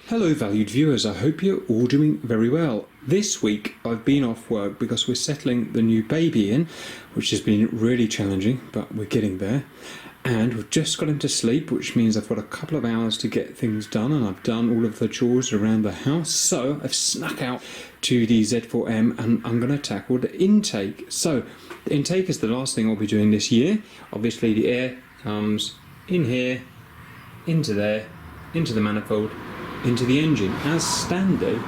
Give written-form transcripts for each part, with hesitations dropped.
Hello valued viewers, I hope you're all doing very well. This week I've been off work because we're settling the new baby in, which has been really challenging, but we're getting there. And we've just got him to sleep, which means I've got a couple of hours to get things done, and I've done all of the chores around the house. So I've snuck out to the Z4M and I'm going to tackle the intake. So the intake is the last thing I'll be doing this year. Obviously the air comes in here, into there, into the manifold, into the engine. As standard,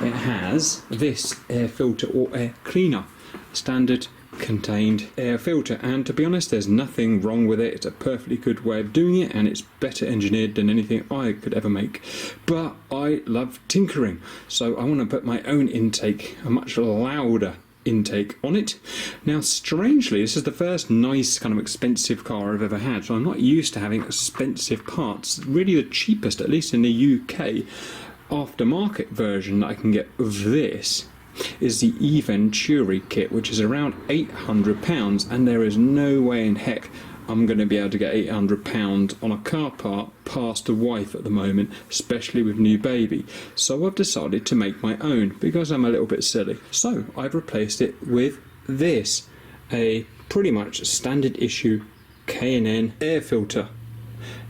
it has this air filter or air cleaner, standard contained air filter, and to be honest there's nothing wrong with it. It's a perfectly good way of doing it and it's better engineered than anything I could ever make. But I love tinkering, so I want to put my own intake, a much louder intake, on it. Now strangely, this is the first nice kind of expensive car I've ever had, so I'm not used to having expensive parts. Really the cheapest, at least in the UK, aftermarket version that I can get of this is the Venturi kit, which is around £800, and there is no way in heck I'm going to be able to get £800 on a car part past the wife at the moment, especially with new baby. So I've decided to make my own because I'm a little bit silly. So I've replaced it with this, a pretty much standard issue K&N air filter.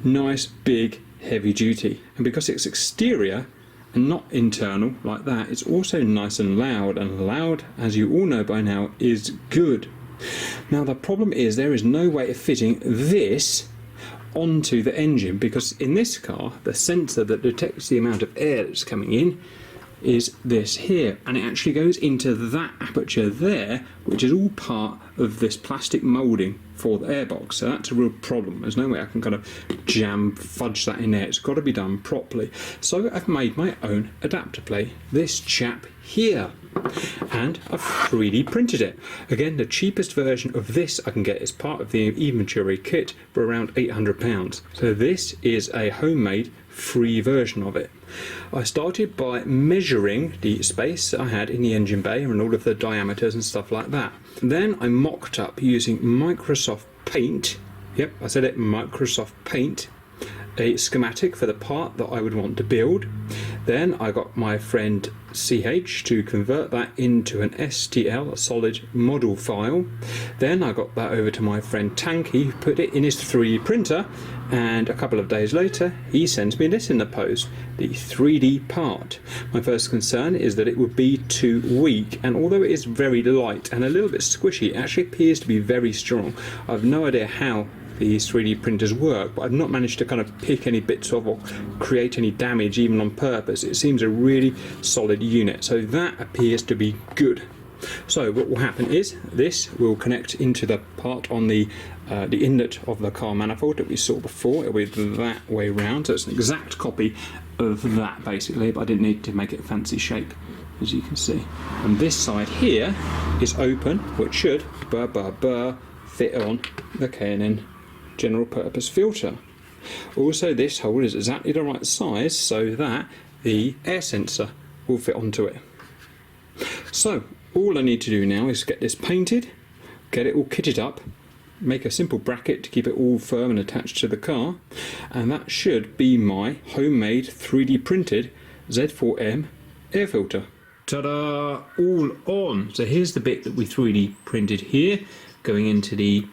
Nice, big, heavy duty. And because it's exterior and not internal like that, it's also nice and loud, as you all know by now, is good. Now the problem is there is no way of fitting this onto the engine, because in this car the sensor that detects the amount of air that's coming in is this here, and it actually goes into that aperture there, which is all part of this plastic moulding for the airbox. So that's a real problem. There's no way I can kind of fudge that in there. It's got to be done properly. So I've made my own adapter plate, this chap here, and I've 3D printed it. Again, the cheapest version of this I can get as part of the Venturi kit for around £800. So this is a homemade free version of it. I started by measuring the space I had in the engine bay and all of the diameters and stuff like that. Then I mocked up using Microsoft Paint, yep, I said it, Microsoft Paint, a schematic for the part that I would want to build. Then I got my friend CH to convert that into an STL, a solid model file. Then I got that over to my friend Tanky, who put it in his 3D printer, and a couple of days later he sends me this in the post, the 3D part. My first concern is that it would be too weak, and although it is very light and a little bit squishy, it actually appears to be very strong. I've no idea how these 3D printers work, but I've not managed to kind of pick any bits off or create any damage even on purpose. It seems a really solid unit, so that appears to be good. So what will happen is this will connect into the part on the inlet of the car manifold that we saw before. It'll be that way round, so it's an exact copy of that basically, but I didn't need to make it a fancy shape, as you can see. And this side here is open, which should fit on the K&N general purpose filter. Also, this hole is exactly the right size so that the air sensor will fit onto it. So all I need to do now is get this painted, get it all kitted up, make a simple bracket to keep it all firm and attached to the car, and that should be my homemade 3D printed Z4M air filter. Ta-da! All on! So here's the bit that we 3D printed here, going into the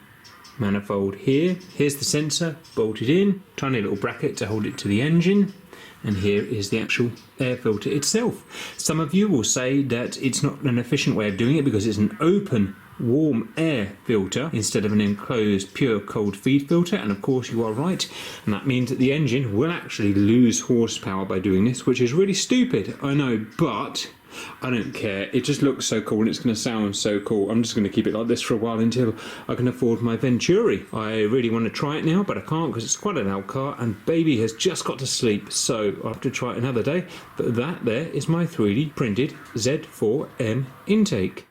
manifold here. Here's the sensor bolted in, tiny little bracket to hold it to the engine, and here is the actual air filter itself. Some of you will say that it's not an efficient way of doing it because it's an open warm air filter instead of an enclosed pure cold feed filter, and of course you are right, and that means that the engine will actually lose horsepower by doing this, which is really stupid, I know, but I don't care. It just looks so cool and it's going to sound so cool. I'm just going to keep it like this for a while until I can afford my Venturi. I really want to try it now, but I can't because it's quite an old car and baby has just got to sleep, so I'll have to try it another day. But that there is my 3D printed Z4M intake.